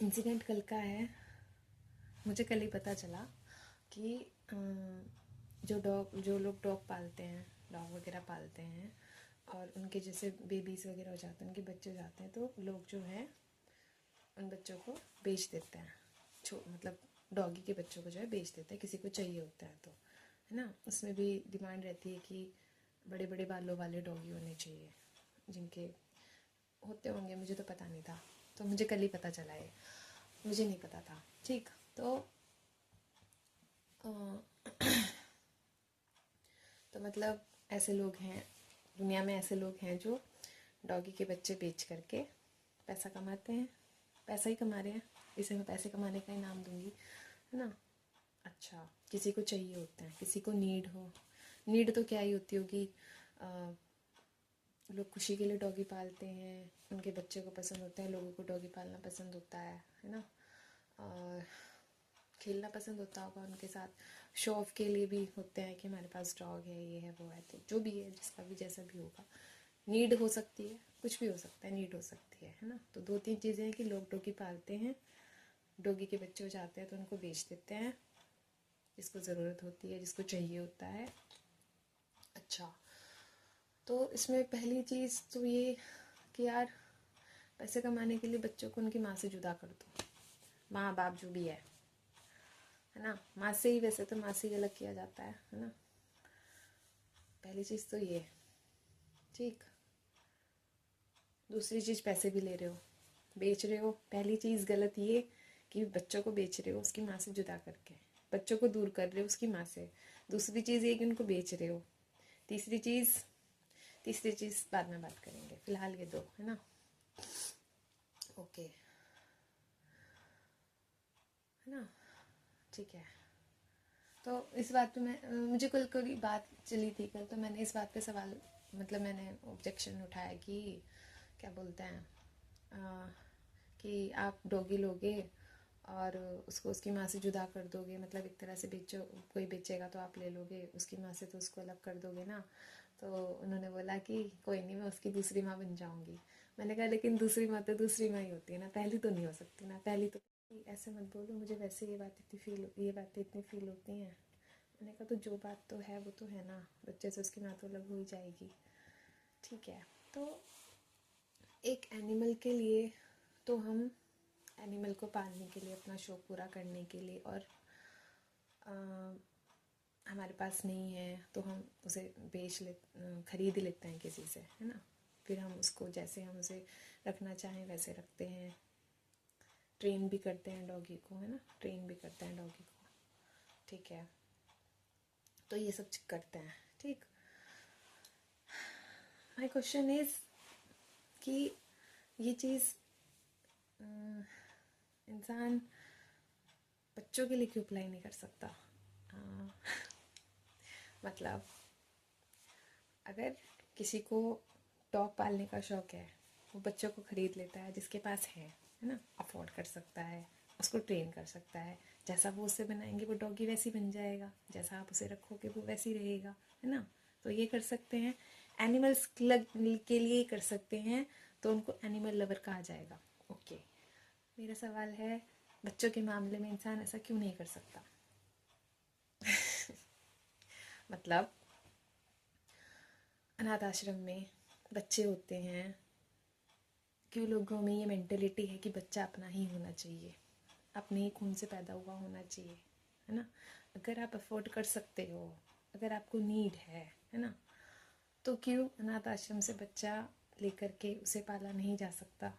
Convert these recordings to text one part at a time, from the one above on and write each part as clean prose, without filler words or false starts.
Incident कल का है। मुझे कल ही पता चला कि जो लोग डॉग पालते हैं, डॉग वगैरह पालते हैं और उनके जैसे बेबीज़ वगैरह हो जाते हैं, उनके बच्चे हो जाते हैं, तो लोग जो है उन बच्चों को बेच देते हैं। मतलब डॉगी के बच्चों को जो है बेच देते हैं, किसी को चाहिए होता है तो, है ना। उसमें भी डिमांड रहती है कि बड़े बड़े बालों वाले डॉगी होने चाहिए, जिनके होते होंगे, मुझे तो पता नहीं था, तो मुझे कल ही पता चला है, मुझे नहीं पता था। ठीक, तो मतलब ऐसे लोग हैं दुनिया में, ऐसे लोग हैं जो डॉगी के बच्चे बेच करके पैसा कमाते हैं। पैसा ही कमा रहे हैं, इसे मैं पैसे कमाने का ही नाम दूंगी, है ना। अच्छा, किसी को चाहिए होता है, किसी को नीड तो क्या ही होती होगी। लोग खुशी के लिए डॉगी पालते हैं, उनके बच्चे को पसंद होता है, लोगों को डॉगी पालना पसंद होता है ना। और खेलना पसंद होता होगा उनके साथ, शो ऑफ के लिए भी होते हैं कि हमारे पास डॉग है, ये है वो है। तो जो भी है, जिसका भी जैसा भी होगा, नीड हो सकती है, कुछ भी हो सकता है, नीड हो सकती है ना। तो 2-3 चीज़ें हैं कि लोग डॉगी पालते हैं, डॉगी के बच्चे हो जाते हैं तो उनको बेच देते हैं, जिसको ज़रूरत होती है, जिसको चाहिए होता है। अच्छा, तो इसमें पहली चीज़ तो ये कि यार पैसे कमाने के लिए बच्चों को उनकी माँ से जुदा कर दो। माँ बाप जो भी है ना, माँ से ही, वैसे तो माँ से ही अलग किया जाता है ना। पहली चीज़ तो ये, ठीक। दूसरी चीज़, पैसे भी ले रहे हो, बेच रहे हो। पहली चीज़ गलत ये कि बच्चों को बेच रहे हो उसकी माँ से जुदा करके, बच्चों को दूर कर रहे हो उसकी माँ से। दूसरी चीज़ ये कि उनको बेच रहे हो। तीसरी चीज़ बाद में बात करेंगे, फिलहाल ये दो, है ना। ओके, है ना, ठीक है। तो इस बात पे मुझे कल कोई बात चली थी कल, तो मैंने इस बात पे सवाल, मतलब मैंने ऑब्जेक्शन उठाया कि क्या बोलते हैं, कि आप डॉगी लोगे और उसको उसकी माँ से जुदा कर दोगे, मतलब एक तरह से बेचो, कोई बेचेगा तो आप ले लोगे, उसकी माँ से तो उसको अलग कर दोगे ना। तो उन्होंने बोला कि कोई नहीं, मैं उसकी दूसरी माँ बन जाऊँगी। मैंने कहा लेकिन दूसरी माँ तो दूसरी माँ ही होती है ना, पहली तो नहीं हो सकती ना। पहली तो, ऐसे मत बोलो, मुझे वैसे ये बातें इतनी फील होती हैं। मैंने कहा तो जो बात तो है वो तो है ना, बच्चे से उसकी माँ तो अलग हो ही जाएगी, ठीक है। तो एक एनिमल के लिए, तो हम एनिमल को पालने के लिए, अपना शौक पूरा करने के लिए, और हमारे पास नहीं है तो हम उसे खरीद लेते हैं किसी से, है ना। फिर हम उसको जैसे हम उसे रखना चाहें वैसे रखते हैं, ट्रेन भी करते हैं डॉगी को, है ना, ट्रेन भी करते हैं डॉगी को, ठीक है। तो ये सब करते हैं, ठीक। माय क्वेश्चन इज कि ये चीज़ इंसान बच्चों के लिए क्यों अप्लाई नहीं कर सकता। मतलब अगर किसी को डॉग पालने का शौक है, वो बच्चों को खरीद लेता है, जिसके पास है ना, अफोर्ड कर सकता है, उसको ट्रेन कर सकता है। जैसा वो उसे बनाएंगे वो डॉगी वैसी बन जाएगा, जैसा आप उसे रखोगे वो वैसी रहेगा, है ना। तो ये कर सकते हैं, एनिमल्स के लिए कर सकते हैं, तो उनको एनिमल लवर कहा जाएगा। ओके, मेरा सवाल है, बच्चों के मामले में इंसान ऐसा क्यों नहीं कर सकता। मतलब अनाथ आश्रम में बच्चे होते हैं, क्यों लोगों में ये मेंटेलिटी है कि बच्चा अपना ही होना चाहिए, अपने ही खून से पैदा हुआ होना चाहिए, है ना। अगर आप अफोर्ड कर सकते हो, अगर आपको नीड है ना, तो क्यों अनाथ आश्रम से बच्चा लेकर के उसे पाला नहीं जा सकता।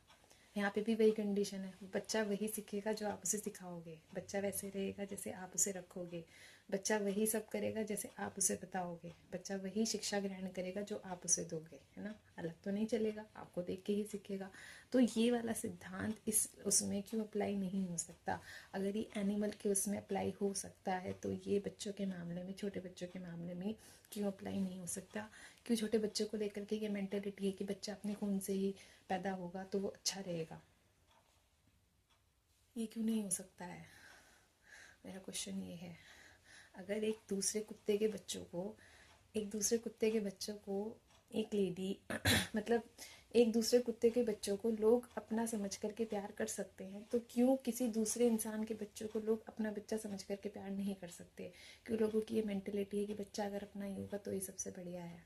यहाँ पे भी वही कंडीशन है, बच्चा वही सीखेगा जो आप उसे सिखाओगे, बच्चा वैसे रहेगा जैसे आप उसे रखोगे, बच्चा वही सब करेगा जैसे आप उसे बताओगे, बच्चा वही शिक्षा ग्रहण करेगा जो आप उसे दोगे, है ना। अलग तो नहीं चलेगा, आपको देख के ही सीखेगा। तो ये वाला सिद्धांत इस उसमें क्यों अप्लाई नहीं हो सकता। अगर ये एनिमल के उसमें अप्लाई हो सकता है, तो ये बच्चों के मामले में, छोटे बच्चों के मामले में क्यों अप्लाई नहीं हो सकता। क्यों छोटे बच्चों को लेकर के ये मेंटेलिटी है कि बच्चा अपने खून से ही पैदा होगा तो वो अच्छा रहेगा, ये क्यों नहीं हो सकता है। मेरा क्वेश्चन ये है, अगर एक दूसरे कुत्ते के बच्चों को एक लेडी मतलब एक दूसरे कुत्ते के बच्चों को लोग अपना समझ करके प्यार कर सकते हैं, तो क्यों किसी दूसरे इंसान के बच्चों को लोग अपना बच्चा समझ करके प्यार नहीं कर सकते? क्यों लोगों की ये मेंटेलिटी है कि बच्चा अगर अपना ही होगा तो ये सबसे बढ़िया है।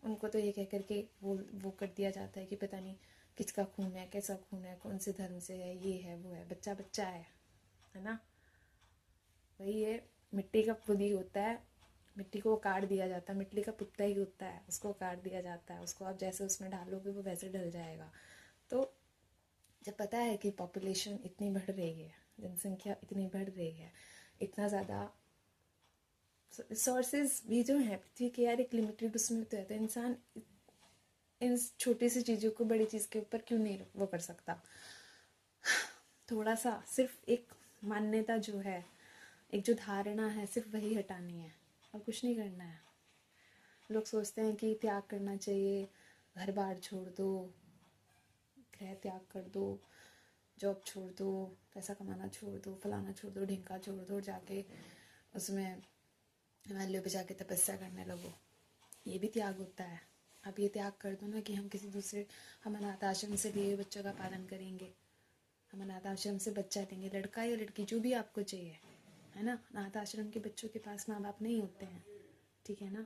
उनको तो ये कह करके वो कर दिया जाता है कि पता नहीं किसका खून है, कैसा खून है, कौन से धर्म से है, ये है वो है, बच्चा बच्चा है ना। वही है, मिट्टी का खुद ही होता है, मिट्टी को काट दिया जाता है, मिट्टी का पुतला ही होता है, उसको काट दिया जाता है, उसको आप जैसे उसमें डालोगे वो वैसे ढल जाएगा। तो जब पता है कि पॉपुलेशन इतनी बढ़ रही है, जनसंख्या इतनी बढ़ रही है, इतना ज़्यादा रिसोर्सेज भी जो है पृथ्वी के यार एक लिमिटेड उसमें तो है, तो इंसान इन छोटी सी चीज़ों को बड़ी चीज़ के ऊपर क्यों नहीं वो कर सकता? थोड़ा सा सिर्फ एक मान्यता जो है, एक जो धारणा है, सिर्फ वही हटानी है और कुछ नहीं करना है। लोग सोचते हैं कि त्याग करना चाहिए, घर बार छोड़ दो, गृह त्याग कर दो, जॉब छोड़ दो, पैसा कमाना छोड़ दो, फलाना छोड़ दो, ढिंका छोड़ दो, जाके उसमें हिमालय पे जाके तपस्या करने लगो। ये भी त्याग होता है। अब ये त्याग कर दो ना कि हम अनाथ आश्रम से लिए बच्चों का पालन करेंगे, हम अनाथ आश्रम से बच्चा लेंगे, लड़का या लड़की जो भी आपको चाहिए, है ना। अनाथ आश्रम के बच्चों के पास माँ बाप नहीं होते हैं, ठीक है ना।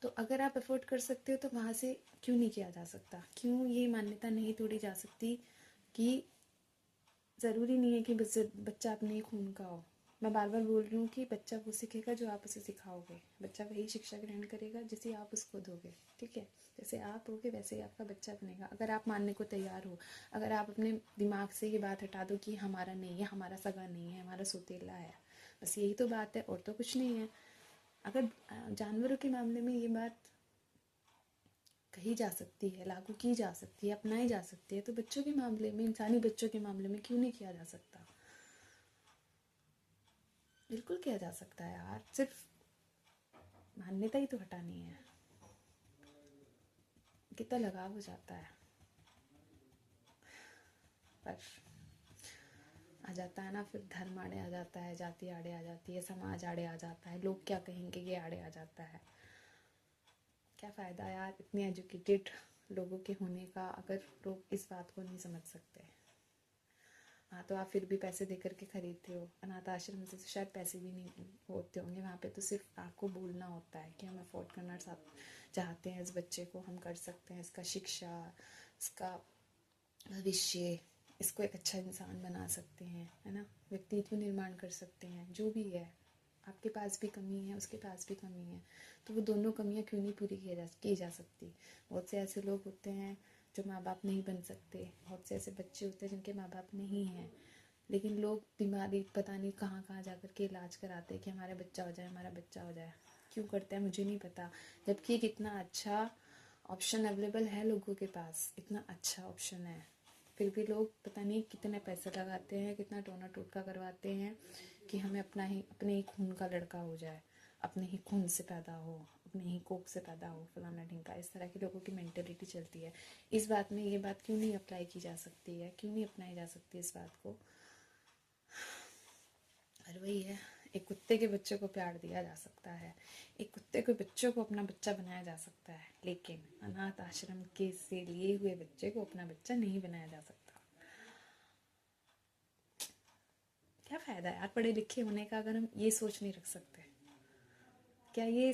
तो अगर आप अफोर्ड कर सकते हो तो वहाँ से क्यों नहीं किया जा सकता? क्यों ये मान्यता नहीं तोड़ी जा सकती कि ज़रूरी नहीं है कि बच्चा अपने खून का हो। मैं बार बार बोल रही हूँ कि बच्चा वो सीखेगा जो आप उसे सिखाओगे, बच्चा वही शिक्षा ग्रहण करेगा जिसे आप उसको दोगे, ठीक है। जैसे आप होगे वैसे ही आपका बच्चा बनेगा, अगर आप मानने को तैयार हो। अगर आप अपने दिमाग से ये बात हटा दो कि हमारा नहीं है, हमारा सगा नहीं है, हमारा सौतेला है, बस यही तो बात है और तो कुछ नहीं है। अगर जानवरों के मामले में ये बात कही जा सकती है, लागू की जा सकती है, अपनाई जा सकती है, तो बच्चों के मामले में, इंसानी बच्चों के मामले में क्यों नहीं किया जा सकता? बिल्कुल किया जा सकता है यार, सिर्फ मान्यता ही तो हटानी है। कितना लगाव हो जाता है, पर आ जाता है ना, फिर धर्म आड़े आ जाता है, जाति आड़े आ जाती है, समाज आड़े आ जाता है, लोग क्या कहेंगे ये आड़े आ जाता है। क्या फ़ायदा यार इतने एजुकेटेड लोगों के होने का, अगर लोग इस बात को नहीं समझ सकते। हाँ, तो आप फिर भी पैसे दे करके खरीदते हो। अनाथ आश्रम से तो शायद पैसे भी नहीं होते होंगे, वहाँ पे तो सिर्फ आपको बोलना होता है कि हम अफोर्ड करना चाहते हैं इस बच्चे को, हम कर सकते हैं, इसका शिक्षा, इसका भविष्य, इसको एक अच्छा इंसान बना सकते हैं, है ना, व्यक्तित्व निर्माण कर सकते हैं। जो भी है, आपके पास भी कमी है, उसके पास भी कमी है, तो वो दोनों कमियां क्यों नहीं पूरी की जा सकती? बहुत से ऐसे लोग होते हैं जो माँ बाप नहीं बन सकते, बहुत से ऐसे बच्चे होते हैं जिनके माँ बाप नहीं हैं, लेकिन लोग बीमारी पता नहीं कहाँ कहाँ जा कर के इलाज कराते हैं कि हमारा बच्चा हो जाए, हमारा बच्चा हो जाए। क्यों करते हैं मुझे नहीं पता, जबकि एक इतना अच्छा ऑप्शन अवेलेबल है लोगों के पास, इतना अच्छा ऑप्शन है, फिर भी लोग पता नहीं कितने पैसे लगाते हैं, कितना टोना टोटका करवाते हैं कि हमें अपने ही खून का लड़का हो जाए, अपने ही खून से पैदा हो, अपने ही कोख से पैदा हो, फलाना ढिंका। इस तरह की लोगों की मेंटेलिटी चलती है। इस बात में ये बात क्यों नहीं अप्लाई की जा सकती है, क्यों नहीं अपनाई जा सकती इस बात को? और वही है, एक कुत्ते के बच्चे को प्यार दिया जा सकता है, एक कुत्ते के बच्चों को अपना बच्चा बनाया जा सकता है, लेकिन अनाथ आश्रम के से लिए हुए बच्चे को अपना बच्चा नहीं बनाया जा सकता। क्या फ़ायदा यार पढ़े लिखे होने का अगर हम ये सोच नहीं रख सकते? क्या ये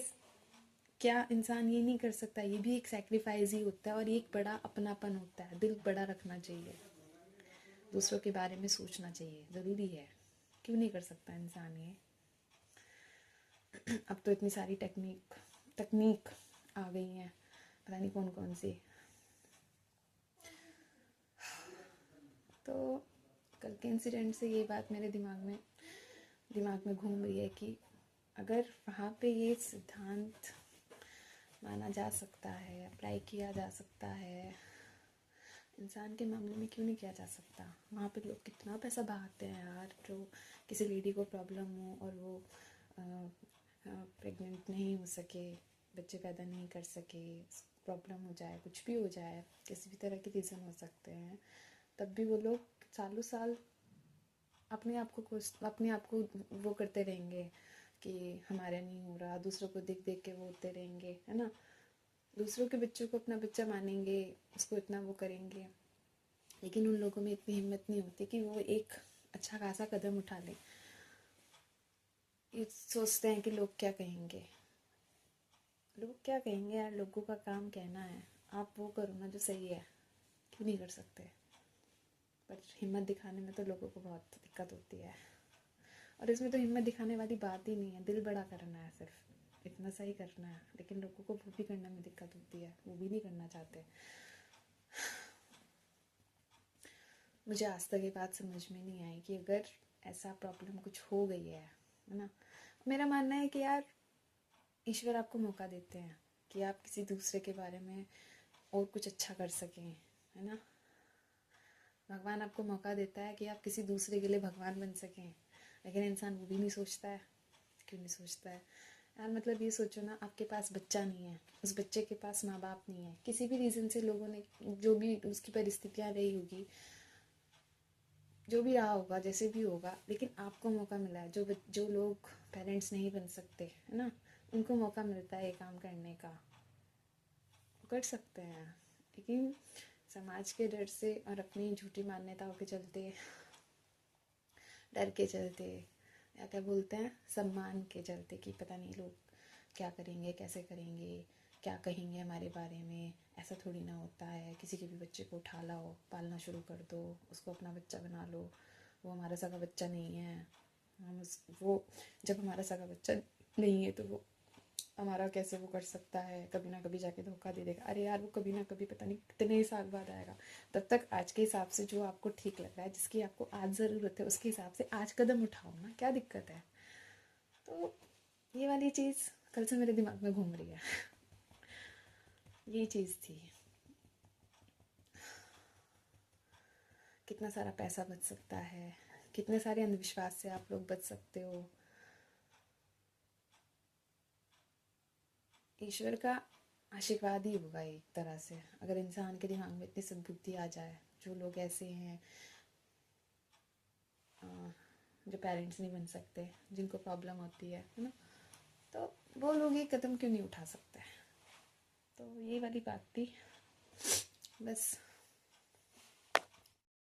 क्या इंसान ये नहीं कर सकता? ये भी एक सेक्रीफाइस ही होता है और एक बड़ा अपनापन होता है। दिल बड़ा रखना चाहिए, दूसरों के बारे में सोचना चाहिए, ज़रूरी है। क्यों नहीं कर सकता इंसान ये? अब तो इतनी सारी तकनीक आ गई हैं, पता नहीं कौन कौन सी। तो कल के इंसिडेंट से ये बात मेरे दिमाग में घूम रही है कि अगर वहाँ पे ये सिद्धांत माना जा सकता है, अप्लाई किया जा सकता है, इंसान के मामले में क्यों नहीं किया जा सकता? वहाँ पे लोग कितना पैसा बहाते हैं यार, जो किसी लेडी को प्रॉब्लम हो और वो प्रेग्नेंट नहीं हो सके, बच्चे पैदा नहीं कर सके, प्रॉब्लम हो जाए, कुछ भी हो जाए, किसी भी तरह के रीज़न हो सकते हैं, तब भी वो लोग सालों साल अपने आप को वो करते रहेंगे कि हमारे नहीं हो रहा, दूसरों को देख देख के वो होते रहेंगे, है ना। दूसरों के बच्चों को अपना बच्चा मानेंगे, उसको इतना वो करेंगे, लेकिन उन लोगों में इतनी हिम्मत नहीं होती कि वो एक अच्छा खासा कदम उठा लें। ये सोचते हैं कि लोग क्या कहेंगे, लोग क्या कहेंगे यार, लोगों का काम कहना है, आप वो करो ना जो सही है, क्यों नहीं कर सकते। पर हिम्मत दिखाने में तो लोगों को बहुत दिक्कत होती है, और इसमें तो हिम्मत दिखाने वाली बात ही नहीं है, दिल बड़ा करना है, सिर्फ इतना सही करना है। लेकिन लोगों को वो भी करने में दिक्कत होती है, वो भी नहीं करना चाहते। मुझे आज तक ये बात समझ में नहीं आई कि अगर ऐसा प्रॉब्लम कुछ हो गई है ना, मेरा मानना है कि यार ईश्वर आपको मौका देते हैं कि आप किसी दूसरे के बारे में और कुछ अच्छा कर सकें, है ना। भगवान आपको मौका देता है कि आप किसी दूसरे के लिए भगवान बन सकें, लेकिन इंसान वो भी नहीं सोचता है। क्यों नहीं सोचता है यार? मतलब ये सोचो ना, आपके पास बच्चा नहीं है, उस बच्चे के पास माँ बाप नहीं है, किसी भी रीज़न से लोगों ने, जो भी उसकी परिस्थितियाँ रही होगी, जो भी रहा होगा, जैसे भी होगा, लेकिन आपको मौका मिला है। जो लोग पेरेंट्स नहीं बन सकते, है ना, उनको मौका मिलता है ये काम करने का, कर सकते हैं। लेकिन समाज के डर से और अपनी झूठी मान्यताओं के चलते, डर के चलते, या क्या बोलते हैं, सम्मान के चलते, कि पता नहीं लोग क्या करेंगे, कैसे करेंगे, क्या कहेंगे हमारे बारे में, ऐसा थोड़ी ना होता है। किसी के भी बच्चे को उठा लाओ, पालना शुरू कर दो, उसको अपना बच्चा बना लो, वो हमारा सगा बच्चा नहीं है। वो जब हमारा सगा बच्चा नहीं है तो वो हमारा कैसे वो कर सकता है, कभी ना कभी जाके धोखा दे देगा। अरे यार, वो कभी ना कभी पता नहीं कितने ही साल बाद आएगा। तब तक आज के हिसाब से जो आपको ठीक लग रहा है, जिसकी आपको आज ज़रूरत है, उसके हिसाब से आज कदम उठाओ ना, क्या दिक्कत है। तो ये वाली चीज़ कल से मेरे दिमाग में घूम रही है। ये चीज़ थी। कितना सारा पैसा बच सकता है, कितने सारे अंधविश्वास से आप लोग बच सकते हो। ईश्वर का आशीर्वाद ही होगा एक तरह से, अगर इंसान के दिमाग में इतनी सद्बुद्धि आ जाए। जो लोग ऐसे हैं जो पेरेंट्स नहीं बन सकते, जिनको प्रॉब्लम होती है ना, तो वो लोग ये कदम क्यों नहीं उठा सकते। तो ये वाली बात थी बस।